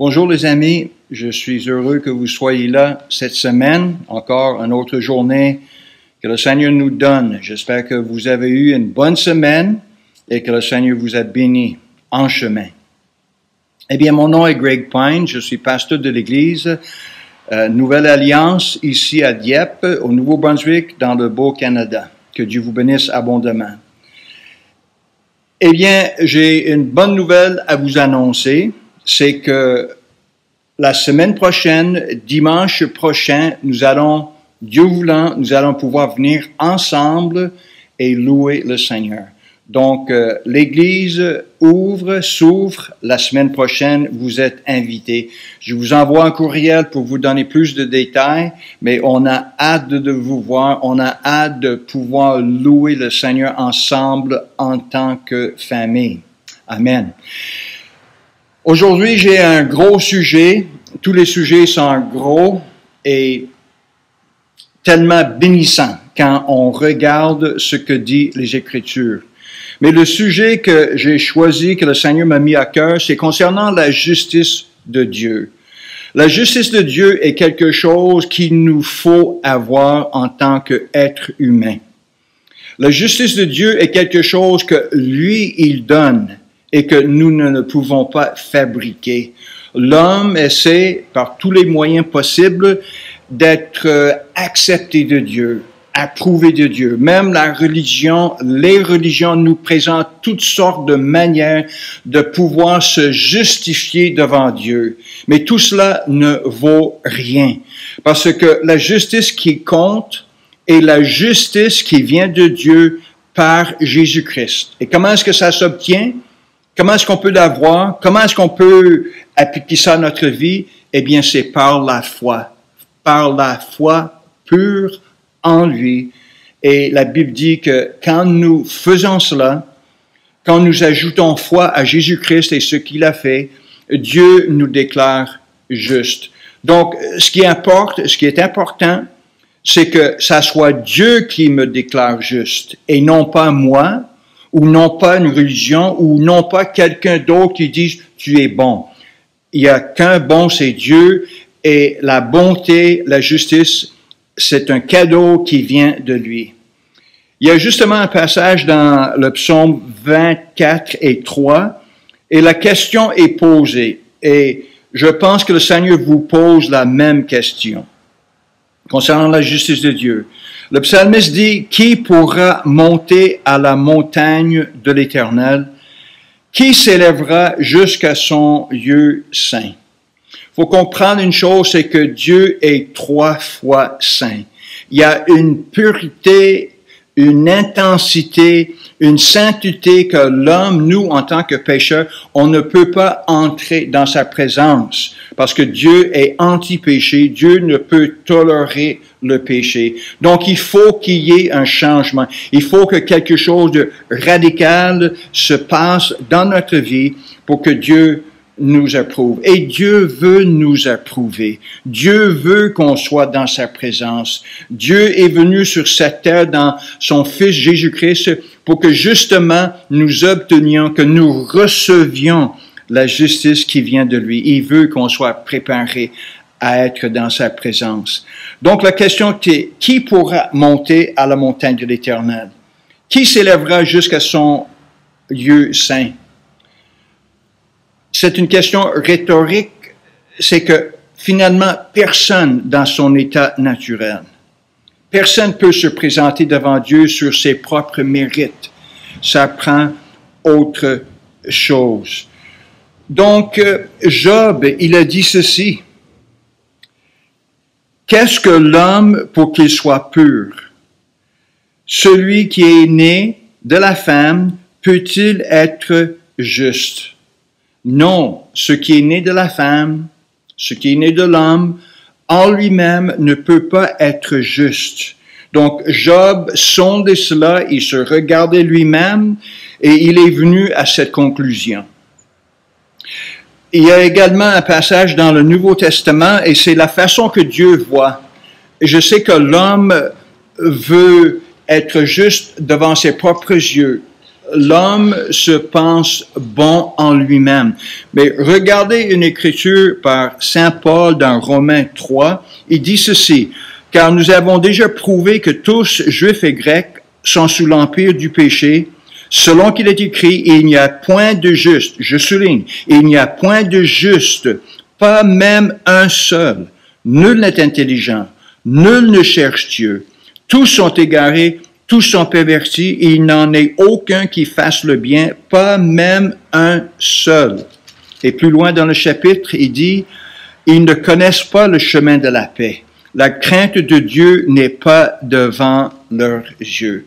Bonjour les amis, je suis heureux que vous soyez là cette semaine, encore une autre journée que le Seigneur nous donne. J'espère que vous avez eu une bonne semaine et que le Seigneur vous a béni en chemin. Eh bien, mon nom est Greg Pine, je suis pasteur de l'Église Nouvelle Alliance ici à Dieppe, au Nouveau-Brunswick, dans le beau Canada. Que Dieu vous bénisse abondamment. Eh bien, j'ai une bonne nouvelle à vous annoncer. C'est que la semaine prochaine, dimanche prochain, Dieu voulant, nous allons pouvoir venir ensemble et louer le Seigneur. Donc, l'Église s'ouvre la semaine prochaine, vous êtes invités. Je vous envoie un courriel pour vous donner plus de détails, mais on a hâte de vous voir, on a hâte de pouvoir louer le Seigneur ensemble en tant que famille. Amen. Aujourd'hui, j'ai un gros sujet. Tous les sujets sont gros et tellement bénissants quand on regarde ce que dit les Écritures. Mais le sujet que j'ai choisi, que le Seigneur m'a mis à cœur, c'est concernant la justice de Dieu. La justice de Dieu est quelque chose qu'il nous faut avoir en tant qu'être humain. La justice de Dieu est quelque chose que lui, il donne et que nous ne pouvons pas fabriquer. L'homme essaie, par tous les moyens possibles, d'être accepté de Dieu, approuvé de Dieu. Même les religions nous présentent toutes sortes de manières de pouvoir se justifier devant Dieu. Mais tout cela ne vaut rien. Parce que la justice qui compte est la justice qui vient de Dieu par Jésus-Christ. Et comment est-ce que ça s'obtient? Comment est-ce qu'on peut l'avoir? Comment est-ce qu'on peut appliquer ça à notre vie? Eh bien, c'est par la foi. Par la foi pure en lui. Et la Bible dit que quand nous faisons cela, quand nous ajoutons foi à Jésus-Christ et ce qu'il a fait, Dieu nous déclare juste. Donc, ce qui est important, c'est que ça soit Dieu qui me déclare juste et non pas moi, ou non pas une religion, ou non pas quelqu'un d'autre qui dit « tu es bon ». Il n'y a qu'un bon, c'est Dieu, et la bonté, la justice, c'est un cadeau qui vient de lui. Il y a justement un passage dans le psaume 24 et 3, et la question est posée, et je pense que le Seigneur vous pose la même question concernant la justice de Dieu. Le psalmiste dit, « Qui pourra monter à la montagne de l'Éternel? Qui s'élèvera jusqu'à son lieu saint? » Il faut comprendre une chose, c'est que Dieu est 3 fois saint. Il y a une pureté, une intensité, une sainteté que l'homme, nous, en tant que pécheurs, on ne peut pas entrer dans sa présence parce que Dieu est anti-péché. Dieu ne peut tolérer le péché. Donc, il faut qu'il y ait un changement. Il faut que quelque chose de radical se passe dans notre vie pour que Dieu nous approuve. Et Dieu veut nous approuver. Dieu veut qu'on soit dans sa présence. Dieu est venu sur cette terre dans son Fils Jésus-Christ pour que justement nous obtenions, que nous recevions la justice qui vient de lui. Il veut qu'on soit préparé à être dans sa présence. Donc la question est, qui pourra monter à la montagne de l'Éternel? Qui s'élèvera jusqu'à son lieu saint? C'est une question rhétorique, c'est que finalement, personne dans son état naturel, personne peut se présenter devant Dieu sur ses propres mérites. Ça prend autre chose. Donc, Job, il a dit ceci. Qu'est-ce que l'homme pour qu'il soit pur? Celui qui est né de la femme peut-il être juste? Non, ce qui est né de la femme, ce qui est né de l'homme, en lui-même ne peut pas être juste. Donc, Job sondait cela, il se regardait lui-même et il est venu à cette conclusion. Il y a également un passage dans le Nouveau Testament et c'est la façon que Dieu voit. Et je sais que l'homme veut être juste devant ses propres yeux. l'homme se pense bon en lui-même. Mais regardez une écriture par Saint Paul dans Romains 3, il dit ceci, « Car nous avons déjà prouvé que tous, juifs et grecs, sont sous l'empire du péché, selon qu'il est écrit, il n'y a point de juste, je souligne, il n'y a point de juste, pas même un seul. Nul n'est intelligent, nul ne cherche Dieu. Tous sont égarés, tous sont pervertis, et il n'en est aucun qui fasse le bien, pas même un seul. » Et plus loin dans le chapitre, il dit, « Ils ne connaissent pas le chemin de la paix. La crainte de Dieu n'est pas devant leurs yeux. »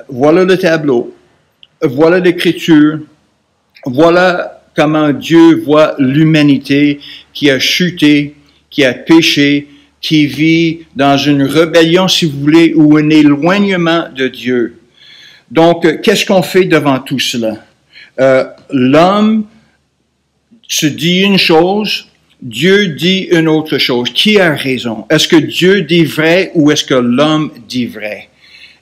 Voilà le tableau, voilà l'écriture, voilà comment Dieu voit l'humanité qui a chuté, qui a péché, qui vit dans une rébellion, si vous voulez, ou un éloignement de Dieu. Donc, qu'est-ce qu'on fait devant tout cela? L'homme se dit une chose, Dieu dit une autre chose. Qui a raison? Est-ce que Dieu dit vrai ou est-ce que l'homme dit vrai?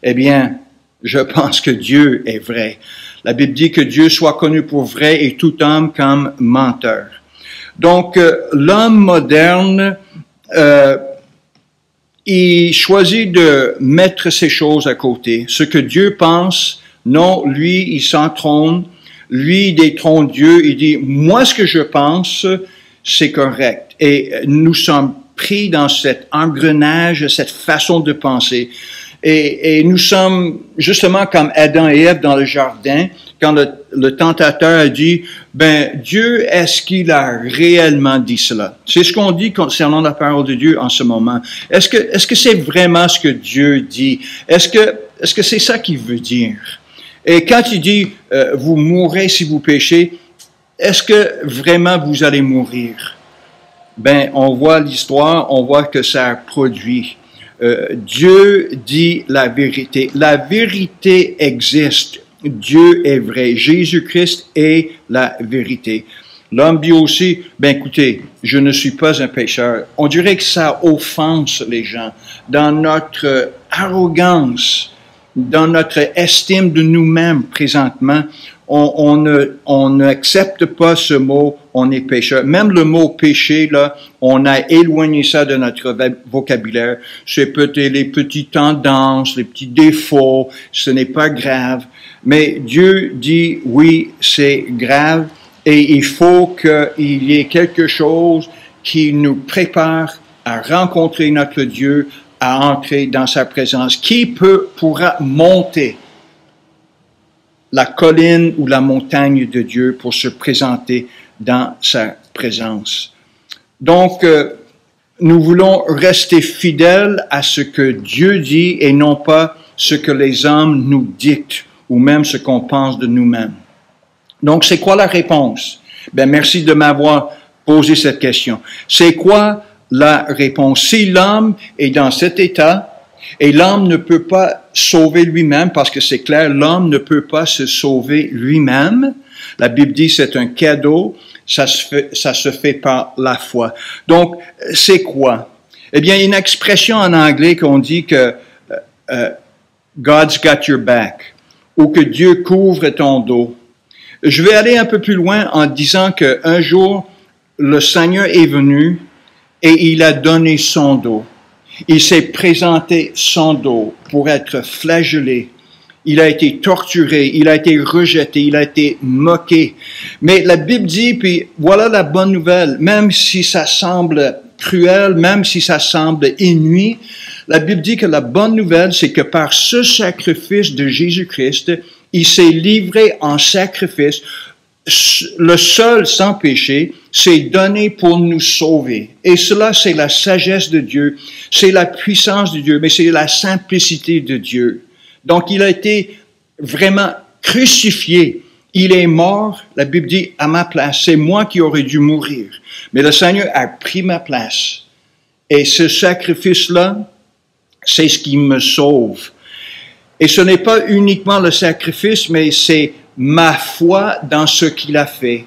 Eh bien, je pense que Dieu est vrai. La Bible dit que Dieu soit connu pour vrai et tout homme comme menteur. Donc, l'homme moderne, il choisit de mettre ces choses à côté. Ce que Dieu pense, non, lui, il s'entrône, lui, il détrône Dieu, il dit, moi, ce que je pense, c'est correct. Et nous sommes pris dans cet engrenage, cette façon de penser. Et nous sommes justement comme Adam et Ève dans le jardin, quand le tentateur a dit, ben, Dieu, est-ce qu'il a réellement dit cela? C'est ce qu'on dit concernant la parole de Dieu en ce moment. Est-ce que c'est vraiment ce que Dieu dit? Est-ce que c'est ça qu'il veut dire? Et quand il dit, vous mourrez si vous péchez, est-ce que vraiment vous allez mourir? Ben, on voit l'histoire, on voit que ça a produit. Dieu dit la vérité. La vérité existe. Dieu est vrai. Jésus-Christ est la vérité. L'homme dit aussi, ben écoutez, je ne suis pas un pécheur. On dirait que ça offense les gens. Dans notre arrogance, dans notre estime de nous-mêmes présentement, on n'accepte pas ce mot, on est pécheur. Même le mot péché, là, on a éloigné ça de notre vocabulaire. C'est peut-être les petites tendances, les petits défauts, ce n'est pas grave. Mais Dieu dit, oui, c'est grave et il faut qu'il y ait quelque chose qui nous prépare à rencontrer notre Dieu, à entrer dans sa présence. Qui pourra monter la colline ou la montagne de Dieu pour se présenter dans sa présence? Donc, nous voulons rester fidèles à ce que Dieu dit et non pas ce que les hommes nous dictent ou même ce qu'on pense de nous-mêmes. Donc, c'est quoi la réponse? Ben, merci de m'avoir posé cette question. C'est quoi la réponse? Si l'homme est dans cet état, et l'homme ne peut pas sauver lui-même, parce que c'est clair, l'homme ne peut pas se sauver lui-même. La Bible dit c'est un cadeau, ça se fait par la foi. Donc, c'est quoi? Eh bien, il y a une expression en anglais qu'on dit que God's got your back, ou que Dieu couvre ton dos. Je vais aller un peu plus loin en disant qu'un jour, le Seigneur est venu et il a donné son dos. Il s'est présenté son dos pour être flagellé. Il a été torturé, il a été rejeté, il a été moqué. Mais la Bible dit, puis voilà la bonne nouvelle, même si ça semble cruel, même si ça semble inouï, la Bible dit que la bonne nouvelle, c'est que par ce sacrifice de Jésus-Christ, il s'est livré en sacrifice. Le seul sans péché s'est donné pour nous sauver. Et cela, c'est la sagesse de Dieu, c'est la puissance de Dieu, mais c'est la simplicité de Dieu. Donc, il a été vraiment crucifié. Il est mort, la Bible dit, à ma place. C'est moi qui aurais dû mourir. Mais le Seigneur a pris ma place. Et ce sacrifice-là, c'est ce qui me sauve. Et ce n'est pas uniquement le sacrifice, mais c'est ma foi dans ce qu'il a fait.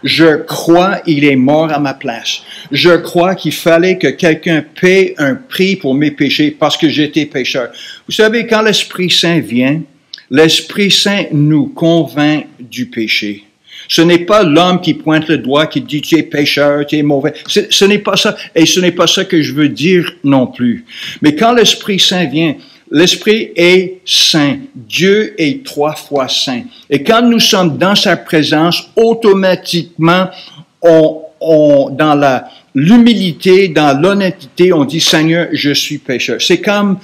Je crois qu'il est mort à ma place. Je crois qu'il fallait que quelqu'un paie un prix pour mes péchés parce que j'étais pécheur. Vous savez, quand l'Esprit Saint vient, L'Esprit Saint nous convainc du péché. Ce n'est pas l'homme qui pointe le doigt, qui dit tu es pécheur, tu es mauvais. Ce n'est pas ça, et ce n'est pas ça que je veux dire non plus. Mais quand l'Esprit Saint vient, l'Esprit est saint. Dieu est 3 fois saint. Et quand nous sommes dans sa présence, automatiquement, dans l'humilité, dans l'honnêteté, on dit Seigneur, je suis pécheur. C'est comme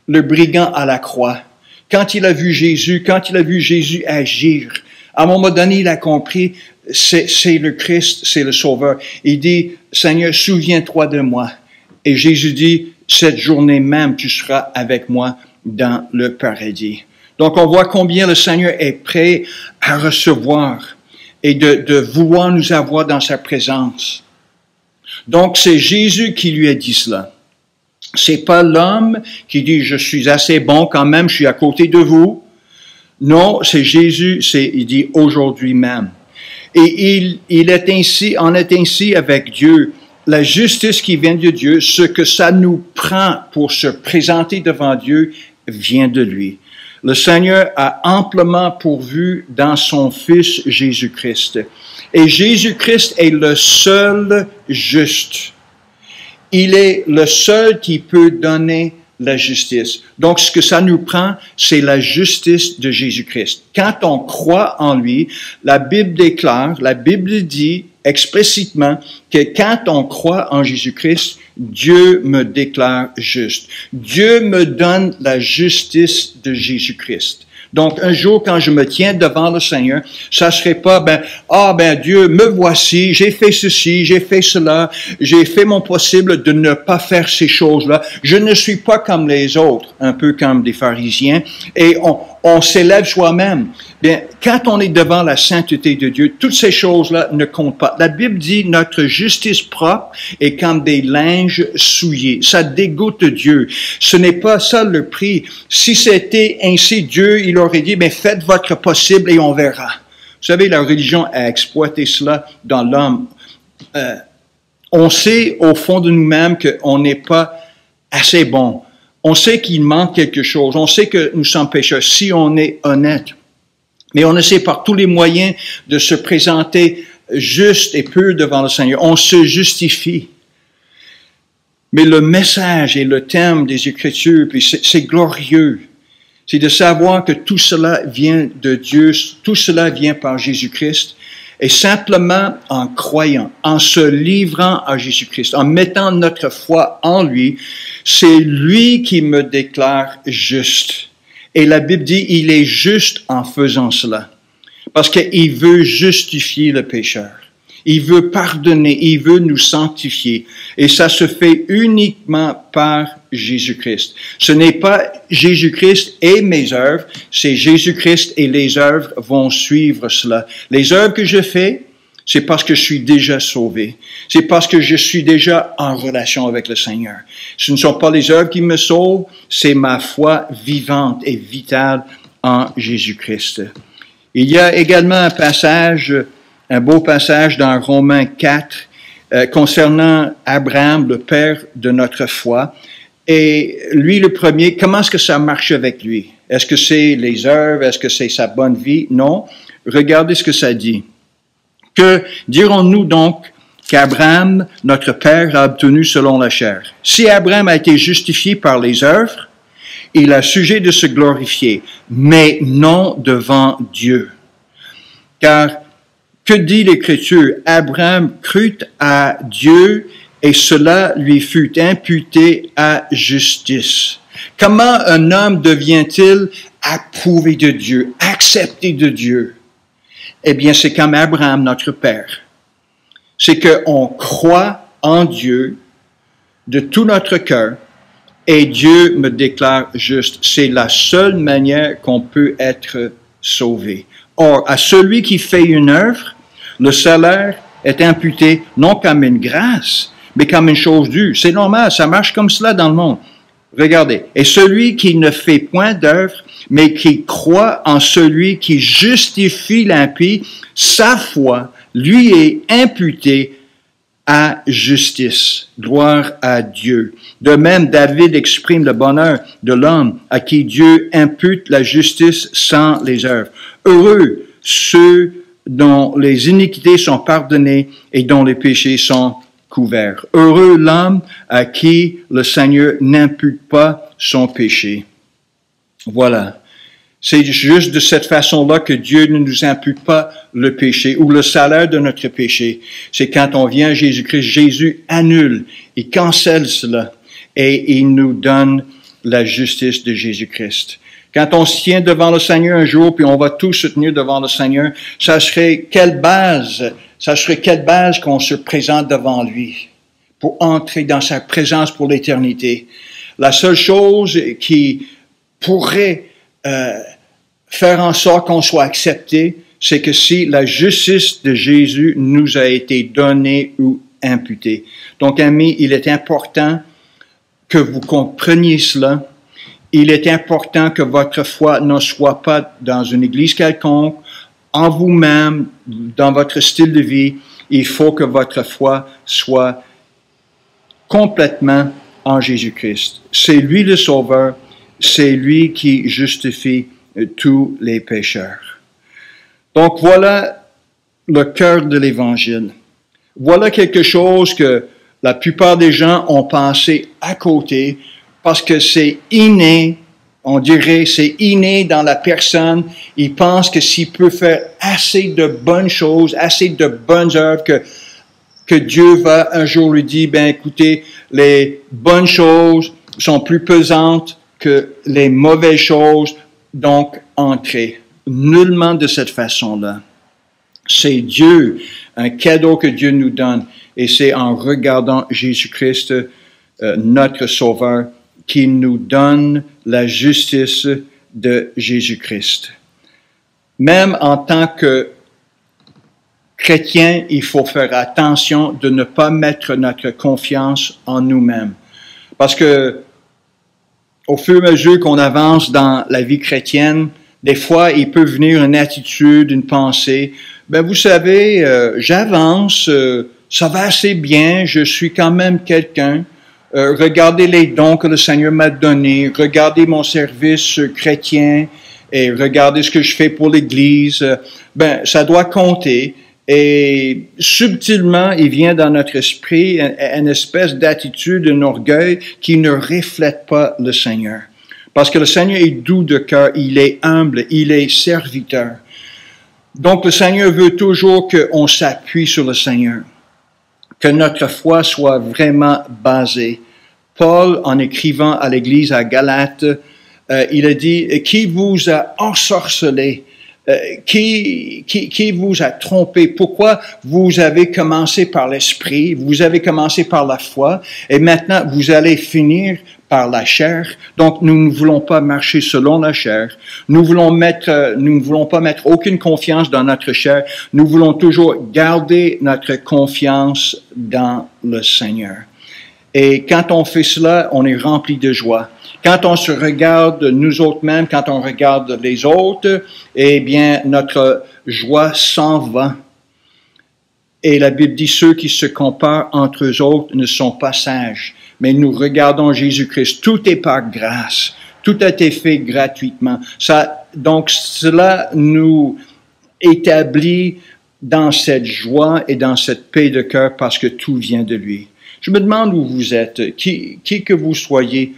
le brigand à la croix. Quand il a vu Jésus agir, à un moment donné, il a compris, c'est le Christ, c'est le Sauveur. Il dit, Seigneur, souviens-toi de moi. Et Jésus dit, cette journée même, tu seras avec moi dans le paradis. Donc, on voit combien le Seigneur est prêt à recevoir et de vouloir nous avoir dans sa présence. Donc, c'est Jésus qui lui a dit cela. C'est pas l'homme qui dit, je suis assez bon quand même, je suis à côté de vous. Non, c'est Jésus, il dit aujourd'hui même. Et on est ainsi avec Dieu. La justice qui vient de Dieu, ce que ça nous prend pour se présenter devant Dieu, vient de lui. Le Seigneur a amplement pourvu dans son Fils Jésus-Christ. Et Jésus-Christ est le seul juste. Il est le seul qui peut donner la justice. Donc, ce que ça nous prend, c'est la justice de Jésus-Christ. Quand on croit en lui, la Bible dit explicitement que quand on croit en Jésus-Christ, Dieu me déclare juste. Dieu me donne la justice de Jésus-Christ. Donc, un jour, quand je me tiens devant le Seigneur, ça serait pas, Dieu, me voici, j'ai fait ceci, j'ai fait cela, j'ai fait mon possible de ne pas faire ces choses-là. Je ne suis pas comme les autres, un peu comme des pharisiens, et on s'élève soi-même. Bien, quand on est devant la sainteté de Dieu, toutes ces choses-là ne comptent pas. La Bible dit notre justice propre est comme des linges souillés. Ça dégoûte Dieu. Ce n'est pas ça le prix. Si c'était ainsi, Dieu, il aurait dit, faites votre possible et on verra. Vous savez, la religion a exploité cela dans l'homme. On sait au fond de nous-mêmes qu'on n'est pas assez bon. On sait qu'il manque quelque chose. On sait que nous sommes pécheurs si on est honnête. Mais on essaie par tous les moyens de se présenter juste et pur devant le Seigneur. On se justifie. Mais le message et le thème des Écritures, puis c'est glorieux. C'est de savoir que tout cela vient de Dieu, tout cela vient par Jésus-Christ. Et simplement en croyant, en se livrant à Jésus-Christ, en mettant notre foi en lui, c'est lui qui me déclare juste. Et la Bible dit, il est juste en faisant cela. Parce qu'il veut justifier le pécheur. Il veut pardonner, il veut nous sanctifier. Et ça se fait uniquement par Jésus-Christ. Ce n'est pas Jésus-Christ et mes œuvres, c'est Jésus-Christ et les œuvres vont suivre cela. Les œuvres que je fais, c'est parce que je suis déjà sauvé. C'est parce que je suis déjà en relation avec le Seigneur. Ce ne sont pas les œuvres qui me sauvent, c'est ma foi vivante et vitale en Jésus-Christ. Il y a également un beau passage dans Romains 4 concernant Abraham, le père de notre foi. Et lui, le premier, comment est-ce que ça marche avec lui? Est-ce que c'est les œuvres? Est-ce que c'est sa bonne vie? Non. Regardez ce que ça dit. Que dirons-nous donc qu'Abraham, notre père, a obtenu selon la chair? Si Abraham a été justifié par les œuvres, il a sujet de se glorifier, mais non devant Dieu. Car que dit l'Écriture? Abraham crut à Dieu et cela lui fut imputé à justice. Comment un homme devient-il approuvé de Dieu, accepté de Dieu? Eh bien, c'est comme Abraham, notre père. C'est qu'on croit en Dieu de tout notre cœur et Dieu me déclare juste. C'est la seule manière qu'on peut être sauvé. Or, à celui qui fait une œuvre, le salaire est imputé non comme une grâce, mais comme une chose due. C'est normal, ça marche comme cela dans le monde. Regardez. Et celui qui ne fait point d'œuvre, mais qui croit en celui qui justifie l'impie, sa foi lui est imputée à justice. Gloire à Dieu. De même, David exprime le bonheur de l'homme à qui Dieu impute la justice sans les œuvres. Heureux ceux dont les iniquités sont pardonnées et dont les péchés sont couverts. Heureux l'homme à qui le Seigneur n'impute pas son péché. Voilà. C'est juste de cette façon-là que Dieu ne nous impute pas le péché ou le salaire de notre péché. C'est quand on vient à Jésus-Christ, Jésus annule, il cancelle cela et il nous donne la justice de Jésus-Christ. Quand on se tient devant le Seigneur un jour, puis on va tous se tenir devant le Seigneur, ça serait quelle base qu'on se présente devant lui pour entrer dans sa présence pour l'éternité. La seule chose qui pourrait faire en sorte qu'on soit accepté, c'est que si la justice de Jésus nous a été donnée ou imputée. Donc, amis, il est important que vous compreniez cela. Il est important que votre foi ne soit pas dans une église quelconque, en vous-même, dans votre style de vie. Il faut que votre foi soit complètement en Jésus-Christ. C'est lui le Sauveur, c'est lui qui justifie tous les pécheurs. Donc voilà le cœur de l'Évangile. Voilà quelque chose que la plupart des gens ont pensé à côté, parce que c'est inné, on dirait, c'est inné dans la personne. Il pense que s'il peut faire assez de bonnes choses, assez de bonnes œuvres, que Dieu va un jour lui dire, ben écoutez, les bonnes choses sont plus pesantes que les mauvaises choses, donc entrez. Nullement de cette façon-là. C'est Dieu, un cadeau que Dieu nous donne, et c'est en regardant Jésus-Christ, notre Sauveur, qui nous donne la justice de Jésus-Christ. Même en tant que chrétien, il faut faire attention de ne pas mettre notre confiance en nous-mêmes. Parce que, au fur et à mesure qu'on avance dans la vie chrétienne, des fois, il peut venir une attitude, une pensée. Ben, vous savez, j'avance, ça va assez bien, je suis quand même quelqu'un. Regardez les dons que le Seigneur m'a donnés, regardez mon service chrétien et regardez ce que je fais pour l'Église. Ben, ça doit compter. Et subtilement, il vient dans notre esprit une espèce d'attitude, un orgueil qui ne reflète pas le Seigneur. Parce que le Seigneur est doux de cœur, il est humble, il est serviteur. Donc le Seigneur veut toujours qu'on s'appuie sur le Seigneur, que notre foi soit vraiment basée. Paul, en écrivant à l'Église à Galate, il a dit « Qui vous a ensorcelé? Qui vous a trompé? Pourquoi vous avez commencé par l'esprit, vous avez commencé par la foi, et maintenant vous allez finir par la chair. Donc nous ne voulons pas marcher selon la chair. Nous ne voulons pas mettre aucune confiance dans notre chair. Nous voulons toujours garder notre confiance dans le Seigneur. Et quand on fait cela, on est rempli de joie. Quand on se regarde nous autres mêmes, quand on regarde les autres, eh bien, notre joie s'en va. Et la Bible dit, ceux qui se comparent entre eux autres ne sont pas sages. Mais nous regardons Jésus-Christ. Tout est par grâce. Tout a été fait gratuitement. Donc, cela nous établit dans cette joie et dans cette paix de cœur parce que tout vient de lui. Je me demande où vous êtes, qui que vous soyez.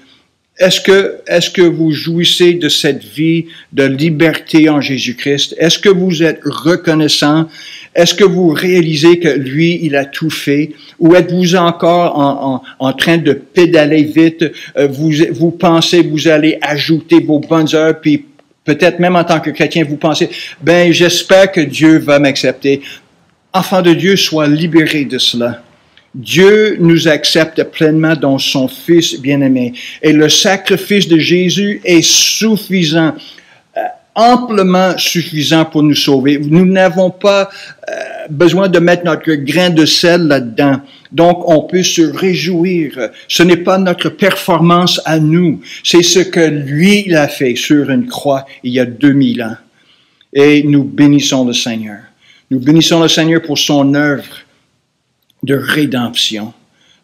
Est-ce que vous jouissez de cette vie de liberté en Jésus-Christ? Est-ce que vous êtes reconnaissant? Est-ce que vous réalisez que lui, il a tout fait? Ou êtes-vous encore en train de pédaler vite? Vous pensez vous allez ajouter vos bonnes heures, puis peut-être même en tant que chrétien, vous pensez, ben j'espère que Dieu va m'accepter. Enfants de Dieu, sois libérés de cela. Dieu nous accepte pleinement dans son Fils bien-aimé. Et le sacrifice de Jésus est suffisant, amplement suffisant pour nous sauver. Nous n'avons pas besoin de mettre notre grain de sel là-dedans. Donc, on peut se réjouir. Ce n'est pas notre performance à nous. C'est ce que lui, il a fait sur une croix il y a 2000 ans. Et nous bénissons le Seigneur. Nous bénissons le Seigneur pour son œuvre. de rédemption.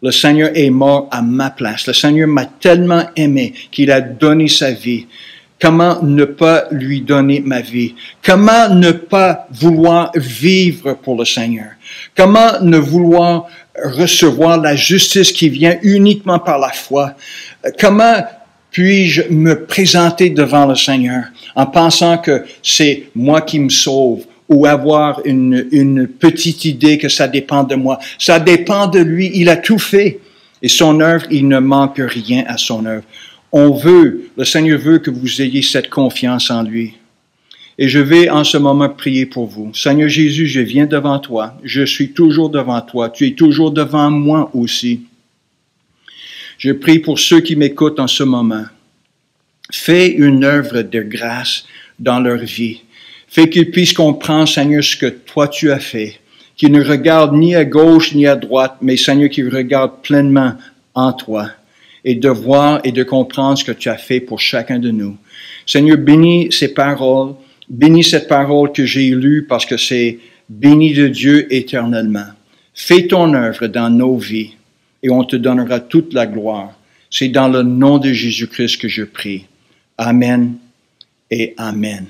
Le Seigneur est mort à ma place. Le Seigneur m'a tellement aimé qu'il a donné sa vie. Comment ne pas lui donner ma vie? Comment ne pas vouloir vivre pour le Seigneur? Comment ne vouloir recevoir la justice qui vient uniquement par la foi? Comment puis-je me présenter devant le Seigneur en pensant que c'est moi qui me sauve ou avoir une petite idée que ça dépend de moi? Ça dépend de lui. Il a tout fait. Et son œuvre, il ne manque rien à son œuvre. Le Seigneur veut que vous ayez cette confiance en lui. Et je vais en ce moment prier pour vous. Seigneur Jésus, je viens devant toi. Je suis toujours devant toi. Tu es toujours devant moi aussi. Je prie pour ceux qui m'écoutent en ce moment. Fais une œuvre de grâce dans leur vie. Fais qu'ils puissent comprendre, Seigneur, ce que toi tu as fait. Qu'ils ne regardent ni à gauche ni à droite, mais Seigneur, qu'ils regardent pleinement en toi. Et de voir et de comprendre ce que tu as fait pour chacun de nous. Seigneur, bénis ces paroles, bénis cette parole que j'ai lue parce que c'est béni de Dieu éternellement. Fais ton œuvre dans nos vies et on te donnera toute la gloire. C'est dans le nom de Jésus-Christ que je prie. Amen et Amen.